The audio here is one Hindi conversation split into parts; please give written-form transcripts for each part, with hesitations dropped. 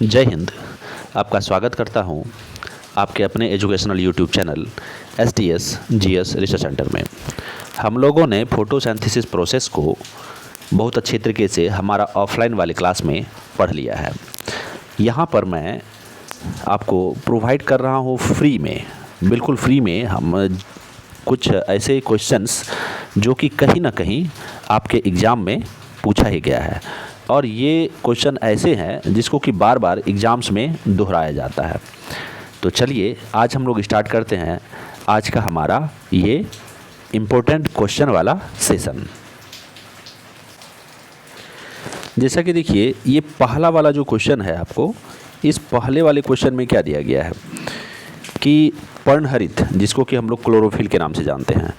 जय हिंद। आपका स्वागत करता हूं आपके अपने educational YouTube channel SDS GS research centre में। हम लोगों ने फोटोसिंथेसिस प्रोसेस को बहुत अच्छे तरीके से हमारा ऑफलाइन वाले क्लास में पढ़ लिया है। यहाँ पर मैं आपको प्रोवाइड कर रहा हूँ फ्री में, बिल्कुल फ्री में हम कुछ ऐसे क्वेश्चंस जो कि कहीं ना कहीं आपके एग्ज़ाम में पूछा ही गया है, और ये क्वेश्चन ऐसे हैं जिसको कि बार बार एग्ज़ाम्स में दोहराया जाता है। तो चलिए आज हम लोग स्टार्ट करते हैं आज का हमारा ये इम्पोर्टेंट क्वेश्चन वाला सेशन। जैसा कि देखिए, ये पहला वाला जो क्वेश्चन है, आपको इस पहले वाले क्वेश्चन में क्या दिया गया है कि पर्णहरित, जिसको कि हम लोग क्लोरोफिल के नाम से जानते हैं,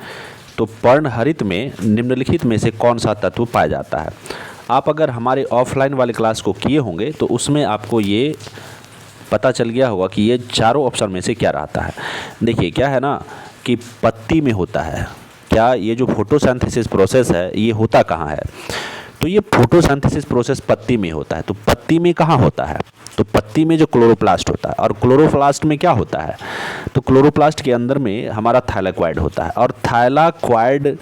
तो पर्णहरित में निम्नलिखित में से कौन सा तत्व पाया जाता है। आप अगर हमारे ऑफलाइन वाले क्लास को किए होंगे तो उसमें आपको ये पता चल गया होगा कि ये चारों ऑप्शन में से क्या रहता है। देखिए क्या है ना कि पत्ती में होता है। क्या ये जो फोटोसिंथेसिस प्रोसेस है ये होता कहाँ है? तो ये फोटोसिंथेसिस प्रोसेस पत्ती में होता है। तो पत्ती में कहाँ होता है? तो पत्ती में जो क्लोरोप्लास्ट होता है। और क्लोरोप्लास्ट में क्या होता है? तो क्लोरोप्लास्ट के अंदर में हमारा थाइलाक्वाइड होता है, और थाइलाक्वाइड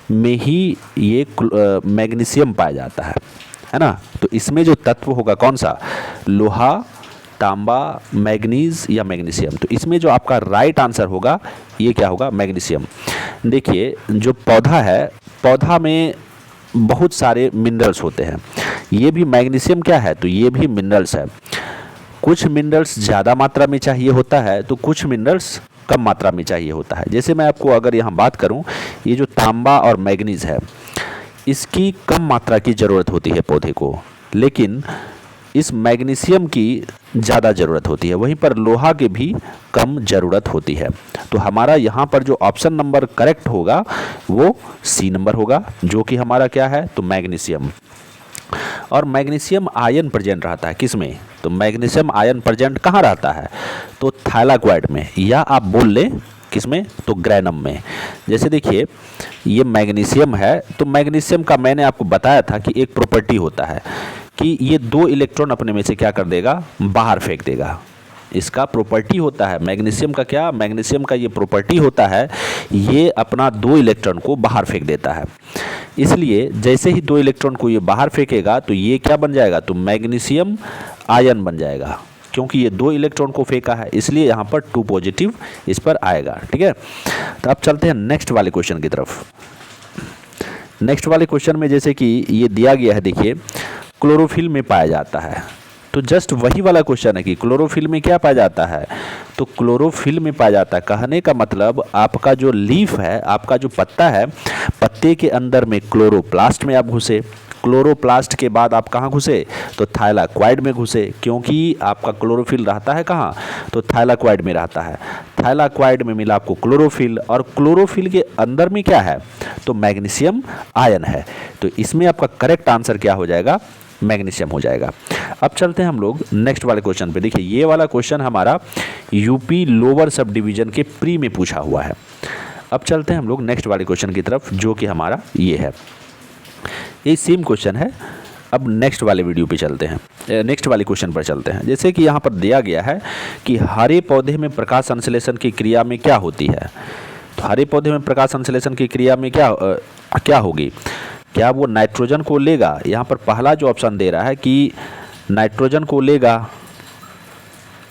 में ही ये मैग्नीशियम पाया जाता है ना। तो इसमें जो तत्व होगा कौन सा? लोहा, तांबा, मैग्नीज या मैग्नीशियम। तो इसमें जो आपका राइट आंसर होगा ये क्या होगा? मैग्नीशियम। देखिए जो पौधा है, पौधा में बहुत सारे मिनरल्स होते हैं। ये भी मैग्नीशियम क्या है? तो ये भी मिनरल्स है। कुछ मिनरल्स ज़्यादा मात्रा में चाहिए होता है, तो कुछ मिनरल्स कम मात्रा में चाहिए होता है। जैसे मैं आपको अगर यहाँ बात करूँ, ये जो तांबा और मैग्नीज है, इसकी कम मात्रा की ज़रूरत होती है पौधे को, लेकिन इस मैग्नीशियम की ज़्यादा ज़रूरत होती है। वहीं पर लोहा की भी कम ज़रूरत होती है। तो हमारा यहाँ पर जो ऑप्शन नंबर करेक्ट होगा वो सी नंबर होगा, जो कि हमारा क्या है? तो मैग्नीशियम। और मैग्नीशियम आयन प्रेजेंट रहता है किसमें? तो मैग्नीशियम आयन प्रेजेंट कहाँ रहता है? तो थाइलाक्वाइड में, या आप बोल लें किसमें? तो ग्रैनम में। जैसे देखिए ये मैग्नीशियम है, तो मैग्नीशियम का मैंने आपको बताया था कि एक प्रॉपर्टी होता है कि ये 2 इलेक्ट्रॉन अपने में से क्या कर देगा? बाहर फेंक देगा। इसका प्रॉपर्टी होता है मैग्नीशियम का। क्या? मैग्नीशियम का ये प्रॉपर्टी होता है, ये अपना 2 इलेक्ट्रॉन को बाहर फेंक देता है। इसलिए जैसे ही 2 इलेक्ट्रॉन को ये बाहर फेंकेगा तो ये क्या बन जाएगा? तो मैग्नीशियम आयन बन जाएगा, क्योंकि ये 2 इलेक्ट्रॉन को फेंका है, इसलिए यहाँ पर 2 पॉजिटिव इस पर आएगा। ठीक है, तो अब चलते हैं नेक्स्ट वाले क्वेश्चन की तरफ। नेक्स्ट वाले क्वेश्चन में जैसे कि ये दिया गया है, देखिए क्लोरोफिल में पाया जाता है। तो जस्ट वही वाला क्वेश्चन है कि क्लोरोफिल में क्या पाया जाता है? तो क्लोरोफिल में पाया जाता है, कहने का मतलब आपका जो लीफ है, आपका जो पत्ता है, पत्ते के अंदर में क्लोरोप्लास्ट में आप घुसे। क्लोरोप्लास्ट के बाद आप कहाँ घुसे? तो थाइलाक्वाइड में घुसे, क्योंकि आपका क्लोरोफिल रहता है कहाँ? तो थाइलाक्वाइड में रहता है। थाइलाक्वाइड में मिला आपको क्लोरोफिल, और क्लोरोफिल के अंदर में क्या है? तो मैग्नीशियम आयन है। तो इसमें आपका करेक्ट आंसर क्या हो जाएगा? मैग्नीशियम हो जाएगा। अब चलते हैं हम लोग नेक्स्ट वाले क्वेश्चन पे। देखिए ये वाला क्वेश्चन हमारा यूपी लोअर सब डिवीजन के प्री में पूछा हुआ है। अब चलते हैं हम लोग नेक्स्ट वाले क्वेश्चन की तरफ, जो कि हमारा ये है। ये सेम क्वेश्चन है। अब नेक्स्ट वाले वीडियो पे चलते हैं, नेक्स्ट वाले क्वेश्चन पर चलते हैं। जैसे कि यहाँ पर दिया गया है कि हरे पौधे में प्रकाश संश्लेषण की क्रिया में क्या होती है? तो हरे पौधे में प्रकाश संश्लेषण की क्रिया में क्या होगी? क्या वो नाइट्रोजन को लेगा? यहाँ पर पहला जो ऑप्शन दे रहा है कि नाइट्रोजन को लेगा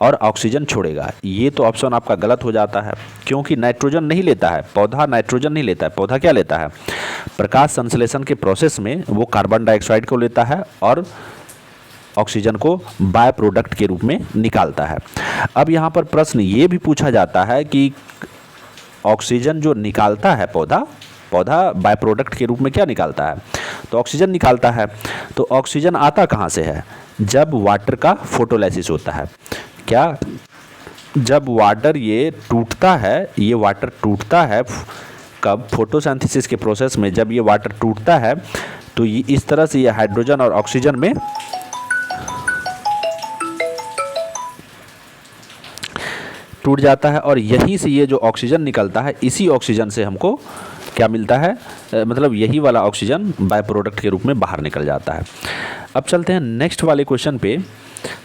और ऑक्सीजन छोड़ेगा। ये तो ऑप्शन आपका गलत हो जाता है, क्योंकि नाइट्रोजन नहीं लेता है पौधा, नाइट्रोजन नहीं लेता है पौधा। क्या लेता है? प्रकाश संश्लेषण के प्रोसेस में वो कार्बन डाइऑक्साइड को लेता है और ऑक्सीजन को बाय प्रोडक्ट के रूप में निकालता है। अब यहाँ पर प्रश्न ये भी पूछा जाता है कि ऑक्सीजन जो निकालता है पौधा बाय प्रोडक्ट के रूप में क्या निकालता है? तो ऑक्सीजन निकालता है। तो ऑक्सीजन आता कहाँ से है? जब वाटर का फोटोलाइसिस होता है। क्या? जब वाटर ये टूटता है, ये वाटर टूटता है कब? फोटोसिंथेसिस के प्रोसेस में जब ये वाटर टूटता है तो ये इस तरह से ये हाइड्रोजन और ऑक्सीजन में टूट जाता है, और यहीं से ये जो ऑक्सीजन निकलता है, इसी ऑक्सीजन से हमको क्या मिलता है? मतलब यही वाला ऑक्सीजन बाय प्रोडक्ट के रूप में बाहर निकल जाता है। अब चलते हैं नेक्स्ट वाले क्वेश्चन पे।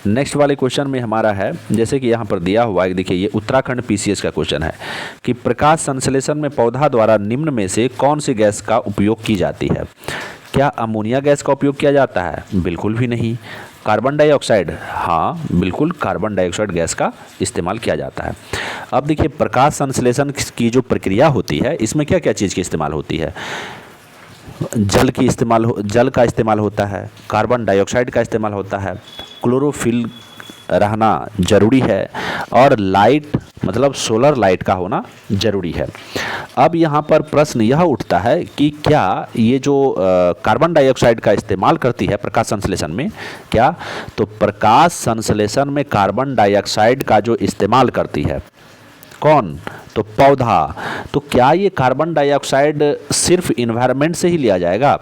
नेक्स्ट वाले क्वेश्चन में हमारा है, जैसे कि यहाँ पर दिया हुआ है, देखिए ये उत्तराखंड पीसीएस का क्वेश्चन है कि प्रकाश संश्लेषण में पौधा द्वारा निम्न में से कौन सी गैस का उपयोग की जाती है। क्या अमोनिया गैस का उपयोग किया जाता है? बिल्कुल भी नहीं। Carbon dioxide? हाँ बिल्कुल, कार्बन डाइऑक्साइड गैस का इस्तेमाल किया जाता है। अब देखिए प्रकाश संश्लेषण की जो प्रक्रिया होती है इसमें क्या क्या चीज़ की इस्तेमाल होती है? जल का इस्तेमाल होता है, कार्बन डाइऑक्साइड का इस्तेमाल होता है, क्लोरोफिल रहना जरूरी है और लाइट मतलब सोलर लाइट का होना जरूरी है। अब यहाँ पर प्रश्न यह उठता है कि क्या ये जो कार्बन डाइऑक्साइड का इस्तेमाल करती है प्रकाश संश्लेषण में, क्या तो प्रकाश संश्लेषण में कार्बन डाइऑक्साइड का जो इस्तेमाल करती है कौन? तो पौधा। तो क्या ये कार्बन डाइऑक्साइड सिर्फ इन्वायरमेंट से ही लिया जाएगा?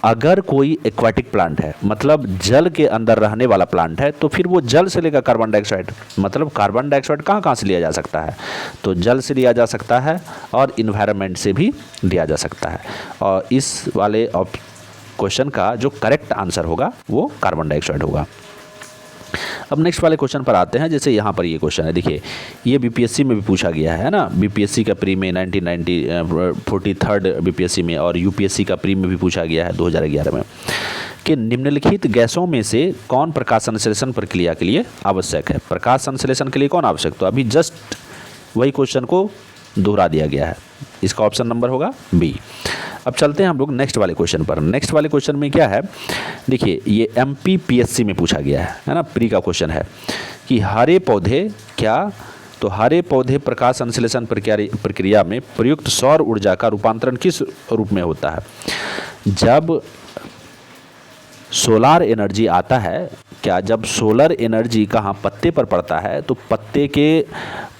अगर कोई एक्वाटिक प्लांट है मतलब जल के अंदर रहने वाला प्लांट है तो फिर वो जल से लेगा कार्बन डाइऑक्साइड, मतलब कार्बन डाइऑक्साइड कहाँ कहाँ से लिया जा सकता है? तो जल से लिया जा सकता है और इन्वायरमेंट से भी लिया जा सकता है। और इस वाले क्वेश्चन का जो करेक्ट आंसर होगा वो कार्बन डाइऑक्साइड होगा। अब नेक्स्ट वाले क्वेश्चन पर आते हैं। जैसे यहाँ पर ये क्वेश्चन है, देखिए ये बीपीएससी में भी पूछा गया है ना, बीपीएससी का प्री में 43rd बीपीएससी में और यूपीएससी का प्री में भी पूछा गया है 2011 में कि निम्नलिखित गैसों में से कौन प्रकाश संश्लेषण प्रक्रिया के लिए आवश्यक है। प्रकाश संश्लेषण के लिए कौन आवश्यक? तो अभी जस्ट वही क्वेश्चन को दोहरा दिया गया है, इसका ऑप्शन नंबर होगा बी। अब चलते हैं हम लोग नेक्स्ट वाले क्वेश्चन पर। नेक्स्ट वाले क्वेश्चन में क्या है, देखिए ये एमपीपीएससी में पूछा गया है ना, प्री का क्वेश्चन है कि हरे पौधे क्या? तो हरे पौधे प्रकाश संश्लेषण प्रक्रिया में प्रयुक्त सौर ऊर्जा का रूपांतरण किस रूप में होता है? जब सोलर एनर्जी आता है, क्या जब सोलर एनर्जी कहाँ पत्ते पर पड़ता है तो पत्ते के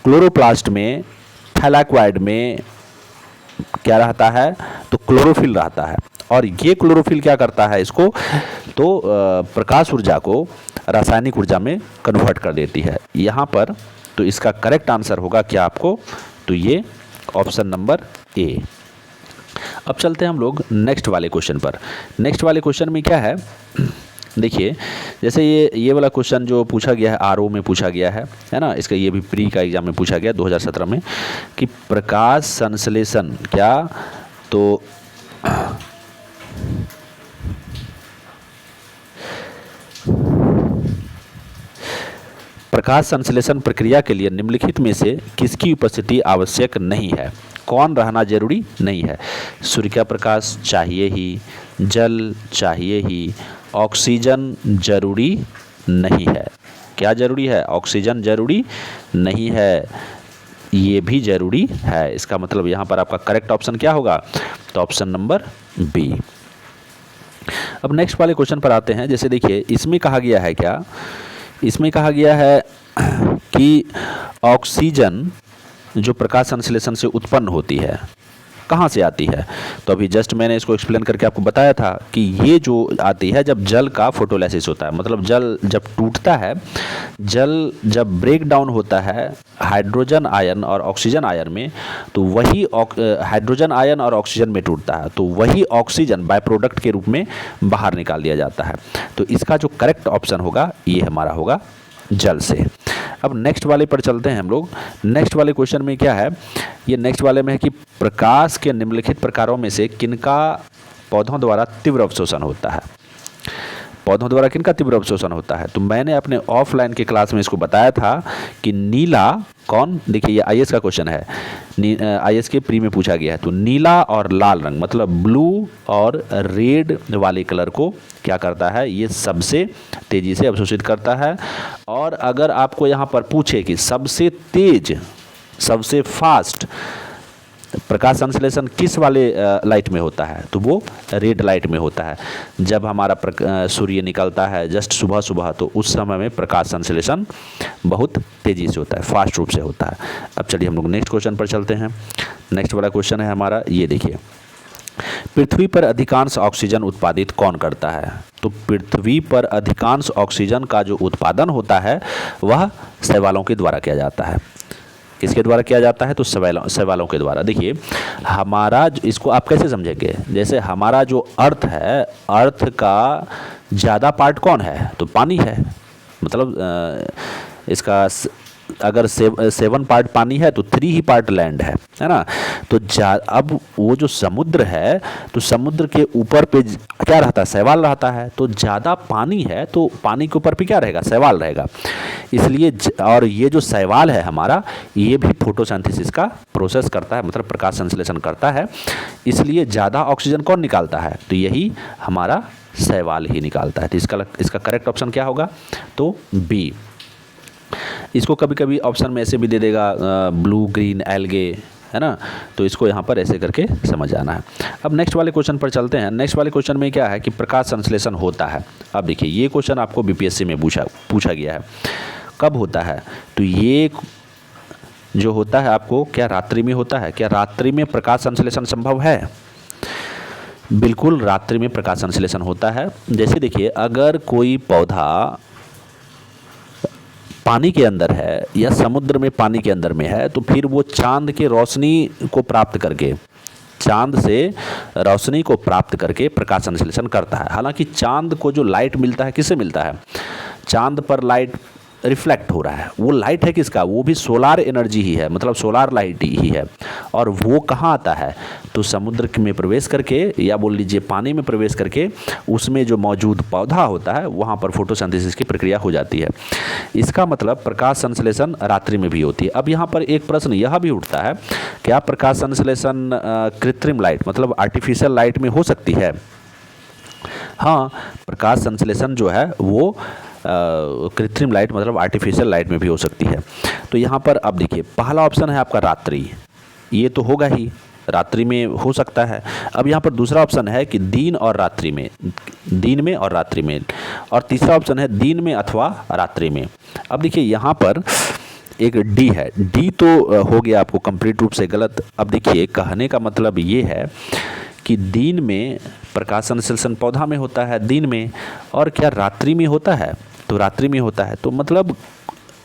क्लोरोप्लास्ट में, थैलाक्वाइड में क्या रहता है? तो क्लोरोफिल रहता है और ये क्लोरोफिल क्या करता है इसको? तो प्रकाश ऊर्जा को रासायनिक ऊर्जा में कन्वर्ट कर देती है यहाँ पर। तो इसका करेक्ट आंसर होगा क्या आपको? तो ये ऑप्शन नंबर ए। अब चलते हैं हम लोग नेक्स्ट वाले क्वेश्चन पर। नेक्स्ट वाले क्वेश्चन में क्या है, देखिए जैसे ये वाला क्वेश्चन जो पूछा गया है आरओ में पूछा गया है ना, इसका ये भी प्री का एग्जाम में पूछा गया 2017 में कि प्रकाश संश्लेषण क्या? तो प्रकाश संश्लेषण प्रक्रिया के लिए निम्नलिखित में से किसकी उपस्थिति आवश्यक नहीं है? कौन रहना जरूरी नहीं है? सूर्य का प्रकाश चाहिए ही, जल चाहिए ही, ऑक्सीजन जरूरी नहीं है। क्या जरूरी है? ऑक्सीजन जरूरी नहीं है, ये भी जरूरी है। इसका मतलब यहाँ पर आपका करेक्ट ऑप्शन क्या होगा? तो ऑप्शन नंबर बी। अब नेक्स्ट वाले क्वेश्चन पर आते हैं। जैसे देखिए इसमें कहा गया है क्या, इसमें कहा गया है कि ऑक्सीजन जो प्रकाश संश्लेषण से उत्पन्न होती है कहाँ से आती है? तो अभी जस्ट मैंने इसको एक्सप्लेन करके आपको बताया था कि ये जो आती है जब जल का फोटोलाइसिस होता है, मतलब जल जब टूटता है, जल जब ब्रेक डाउन होता है हाइड्रोजन आयन और ऑक्सीजन आयन में, तो वही हाइड्रोजन आयन और ऑक्सीजन में टूटता है, तो वही ऑक्सीजन बाय प्रोडक्ट के रूप में बाहर निकाल दिया जाता है। तो इसका जो करेक्ट ऑप्शन होगा ये हमारा होगा जल से। अब नेक्स्ट वाले पर चलते हैं हम लोग। नेक्स्ट वाले क्वेश्चन में क्या है, ये नेक्स्ट वाले में है कि प्रकाश के निम्नलिखित प्रकारों में से किनका पौधों द्वारा तीव्र अवशोषण होता है? पौधों द्वारा किनका तीव्र अवशोषण होता है? तो मैंने अपने ऑफलाइन के क्लास में इसको बताया था कि नीला कौन, देखिए ये आईएएस का क्वेश्चन है, आईएएस के प्री में पूछा गया है। तो नीला और लाल रंग मतलब ब्लू और रेड वाले कलर को क्या करता है? ये सबसे तेजी से अवशोषित करता है। और अगर आपको यहाँ पर पूछे कि सबसे तेज, सबसे फास्ट प्रकाश संश्लेषण किस वाले लाइट में होता है, तो वो रेड लाइट में होता है। जब हमारा सूर्य निकलता है जस्ट सुबह सुबह, तो उस समय में प्रकाश संश्लेषण बहुत तेज़ी से होता है, फास्ट रूप से होता है। अब चलिए हम लोग नेक्स्ट क्वेश्चन पर चलते हैं। नेक्स्ट वाला क्वेश्चन है हमारा, ये देखिए, पृथ्वी पर अधिकांश ऑक्सीजन उत्पादित कौन करता है? तो पृथ्वी पर अधिकांश ऑक्सीजन का जो उत्पादन होता है वह शैवालों के द्वारा किया जाता है। किसके द्वारा किया जाता है? तो शैवालों के द्वारा। देखिए हमारा, इसको आप कैसे समझेंगे, जैसे हमारा जो अर्थ है, अर्थ का ज़्यादा पार्ट कौन है? तो पानी है मतलब इसका अगर 7 पार्ट पानी है तो 3 ही पार्ट लैंड है ना। तो अब वो जो समुद्र है, तो समुद्र के ऊपर पे क्या रहता है, शैवाल रहता है। तो ज़्यादा पानी है तो पानी के ऊपर पे क्या रहेगा, शैवाल रहेगा। इसलिए और ये जो शैवाल है हमारा, ये भी फोटोसिंथेसिस का प्रोसेस करता है, मतलब प्रकाश संश्लेषण करता है। इसलिए ज़्यादा ऑक्सीजन कौन निकालता है, तो यही हमारा शैवाल ही निकालता है। तो इसका करेक्ट ऑप्शन क्या होगा, तो बी। इसको कभी कभी ऑप्शन में ऐसे भी दे देगा ब्लू ग्रीन एल्गे, है ना। तो इसको यहाँ पर ऐसे करके समझ आना है। अब नेक्स्ट वाले क्वेश्चन पर चलते हैं। नेक्स्ट वाले क्वेश्चन में क्या है कि प्रकाश संश्लेषण होता है। अब देखिए ये क्वेश्चन आपको बीपीएससी में पूछा गया है। कब होता है, तो ये जो होता है आपको क्या रात्रि में होता है। क्या रात्रि में प्रकाश संश्लेषण संभव है? बिल्कुल रात्रि में प्रकाश संश्लेषण होता है। जैसे देखिए अगर कोई पौधा पानी के अंदर है या समुद्र में पानी के अंदर में है, तो फिर वो चांद के रोशनी को प्राप्त करके, चांद से रोशनी को प्राप्त करके प्रकाश संश्लेषण करता है। हालांकि चांद को जो लाइट मिलता है, किससे मिलता है, चांद पर लाइट रिफ्लेक्ट हो रहा है। वो लाइट है किसका, वो भी सोलार एनर्जी ही है, मतलब सोलार लाइट ही है। और वो कहाँ आता है, तो समुद्र में प्रवेश करके या बोल लीजिए पानी में प्रवेश करके उसमें जो मौजूद पौधा होता है वहाँ पर फोटोसिंथेसिस की प्रक्रिया हो जाती है। इसका मतलब प्रकाश संश्लेषण रात्रि में भी होती है। अब यहाँ पर एक प्रश्न यह भी उठता है, क्या प्रकाश संश्लेषण कृत्रिम लाइट मतलब आर्टिफिशियल लाइट में हो सकती है? हाँ, प्रकाश संश्लेषण जो है वो कृत्रिम लाइट मतलब आर्टिफिशियल लाइट में भी हो सकती है। तो यहाँ पर अब देखिए पहला ऑप्शन है आपका रात्रि, ये तो होगा ही, रात्रि में हो सकता है। अब यहाँ पर दूसरा ऑप्शन है कि दिन और रात्रि में, दिन में और रात्रि में, और तीसरा ऑप्शन है दिन में अथवा रात्रि में। अब देखिए यहाँ पर एक डी है, डी तो हो गया आपको कंप्लीट रूप से गलत। अब देखिए कहने का मतलब ये है कि दिन में प्रकाश संश्लेषण पौधा में होता है दिन में, और क्या रात्रि में होता है, तो रात्रि में होता है। तो मतलब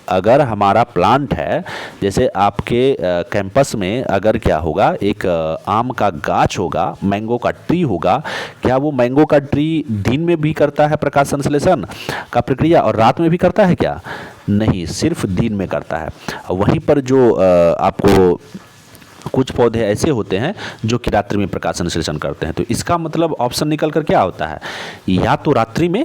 अगर हमारा प्लांट है, जैसे आपके कैंपस में अगर क्या होगा, एक आम का गाछ होगा, मैंगो का ट्री होगा, क्या वो मैंगो का ट्री दिन में भी करता है प्रकाश संश्लेषण का प्रक्रिया और रात में भी करता है क्या? नहीं, सिर्फ दिन में करता है। वहीं पर जो आपको कुछ पौधे ऐसे होते हैं जो कि रात्रि में प्रकाश संश्लेषण करते हैं। तो इसका मतलब ऑप्शन निकल कर क्या होता है, या तो रात्रि में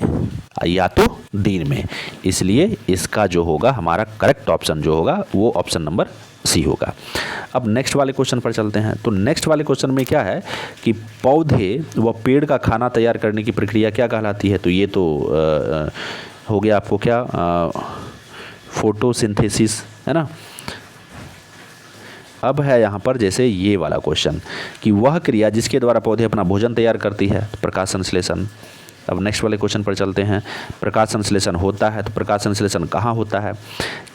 या तो दिन में। इसलिए इसका जो होगा हमारा करेक्ट ऑप्शन जो होगा वो ऑप्शन नंबर सी होगा। अब नेक्स्ट वाले क्वेश्चन पर चलते हैं। तो नेक्स्ट वाले क्वेश्चन में क्या है कि पौधे व पेड़ का खाना तैयार करने की प्रक्रिया क्या कहलाती है? तो ये तो हो गया आपको क्या, फोटोसिंथेसिस, है ना। अब है यहाँ पर जैसे ये वाला क्वेश्चन कि वह क्रिया जिसके द्वारा पौधे अपना भोजन तैयार करती है, प्रकाश संश्लेषण। अब नेक्स्ट वाले क्वेश्चन पर चलते हैं। प्रकाश संश्लेषण होता है तो प्रकाश संश्लेषण कहाँ होता है?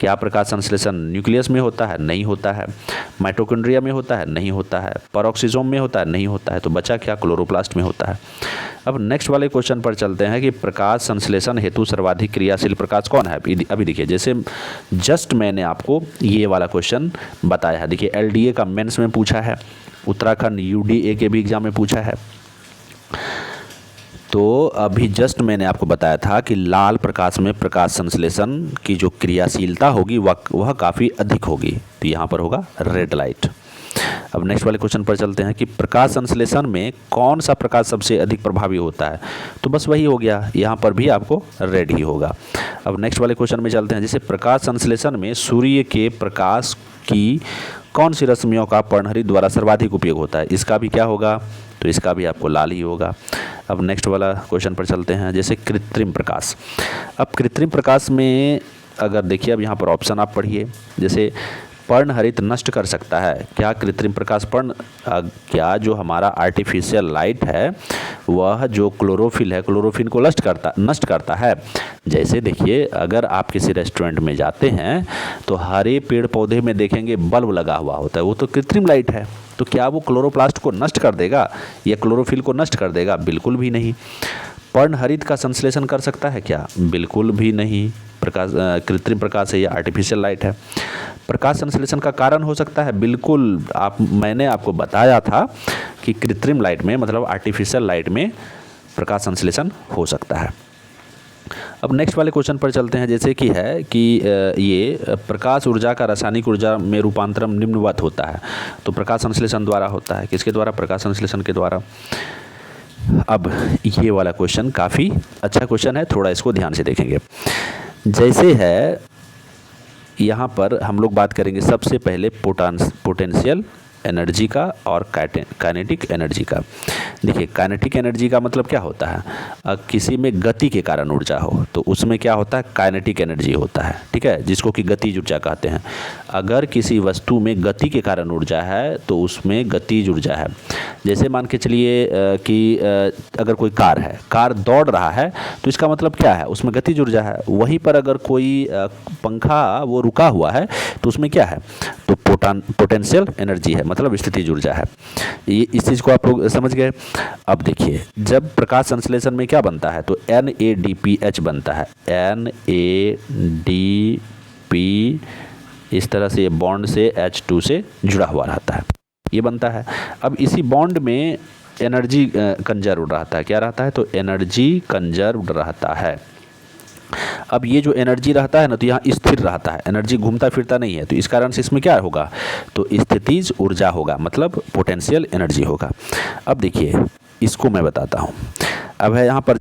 क्या प्रकाश संश्लेषण न्यूक्लियस में होता है? नहीं होता है। माइटोकॉन्ड्रिया में होता है? नहीं होता है। पेरोक्सिसोम में होता है? नहीं होता है। तो बचा क्या, क्लोरोप्लास्ट में होता है। अब नेक्स्ट वाले क्वेश्चन पर चलते हैं कि प्रकाश संश्लेषण हेतु सर्वाधिक क्रियाशील प्रकाश कौन है? अभी देखिए जैसे जस्ट मैंने आपको ये वाला क्वेश्चन बताया है। देखिए LDA का मेंस में पूछा है, उत्तराखंड UDA के भी एग्जाम में पूछा है। तो अभी जस्ट मैंने आपको बताया था कि लाल प्रकाश में प्रकाश संश्लेषण की जो क्रियाशीलता होगी वह काफ़ी अधिक होगी। तो यहाँ पर होगा रेड लाइट। अब नेक्स्ट वाले क्वेश्चन पर चलते हैं कि प्रकाश संश्लेषण में कौन सा प्रकाश सबसे अधिक प्रभावी होता है? तो बस वही हो गया, यहाँ पर भी आपको रेड ही होगा। अब नेक्स्ट वाले क्वेश्चन में चलते हैं। जैसे प्रकाश संश्लेषण में सूर्य के प्रकाश की कौन सी रश्मियों का पर्णहरित द्वारा सर्वाधिक उपयोग होता है? इसका भी क्या होगा, तो इसका भी आपको लाल ही होगा। अब नेक्स्ट वाला क्वेश्चन पर चलते हैं। जैसे कृत्रिम प्रकाश। अब कृत्रिम प्रकाश में अगर देखिए, अब यहाँ पर ऑप्शन आप पढ़िए। जैसे पर्णहरित नष्ट कर सकता है, क्या कृत्रिम प्रकाश क्या जो हमारा आर्टिफिशियल लाइट है वह जो क्लोरोफिल है, क्लोरोफिल को नष्ट करता है। जैसे देखिए अगर आप किसी रेस्टोरेंट में जाते हैं तो हरे पेड़ पौधे में देखेंगे बल्ब लगा हुआ होता है, वो तो कृत्रिम लाइट है। तो क्या वो क्लोरोप्लास्ट को नष्ट कर देगा या क्लोरोफिल को नष्ट कर देगा? बिल्कुल भी नहीं। पर्णहरित का संश्लेषण कर सकता है क्या? बिल्कुल भी नहीं। कृत्रिम प्रकाश है या आर्टिफिशियल लाइट है। प्रकाश संश्लेषण का कारण हो सकता है, बिल्कुल। मैंने आपको बताया था कि कृत्रिम लाइट में मतलब आर्टिफिशियल लाइट में प्रकाश संश्लेषण हो सकता है। अब नेक्स्ट वाले क्वेश्चन पर चलते हैं, जैसे कि है कि ये प्रकाश ऊर्जा का रासायनिक ऊर्जा में रूपांतरण निम्नवत होता है। तो प्रकाश संश्लेषण द्वारा होता है, किसके द्वारा? प्रकाश संश्लेषण के द्वारा। अब ये वाला क्वेश्चन काफ़ी अच्छा क्वेश्चन है, थोड़ा इसको ध्यान से देखेंगे। जैसे है यहाँ पर हम लोग बात करेंगे सबसे पहले पोटेंशियल एनर्जी का और काइनेटिक एनर्जी का। देखिए, काइनेटिक एनर्जी का मतलब क्या होता है? किसी में गति के कारण ऊर्जा हो तो उसमें क्या होता है? काइनेटिक एनर्जी होता है, ठीक है, जिसको कि गतिज ऊर्जा कहते हैं। अगर किसी वस्तु में गति के कारण ऊर्जा है तो उसमें गतिज ऊर्जा है। जैसे मान के चलिए कि अगर कोई कार है, कार दौड़ रहा है तो इसका मतलब क्या है? उसमें गतिज ऊर्जा है। वहीं पर अगर कोई पंखा वो रुका हुआ है तो उसमें क्या है? तो पोटेंशियल एनर्जी है, मतलब स्थितिज ऊर्जा है। ये इस चीज़ को आप लोग समझ गए। अब देखिए, जब प्रकाश संश्लेषण में क्या बनता है तो NADPH बनता है। NADP, इस तरह से ये बॉन्ड से H2 से जुड़ा हुआ रहता है, ये बनता है। अब इसी बॉन्ड में एनर्जी कंजर्व रहता है। क्या रहता है? तो एनर्जी कंजर्व रहता है। अब ये जो एनर्जी रहता है ना, तो यहाँ स्थिर रहता है, एनर्जी घूमता फिरता नहीं है, तो इस कारण से इसमें क्या होगा? तो स्थितिज ऊर्जा होगा, मतलब पोटेंशियल एनर्जी होगा। अब देखिए, इसको मैं बताता हूँ। अब है यहाँ पर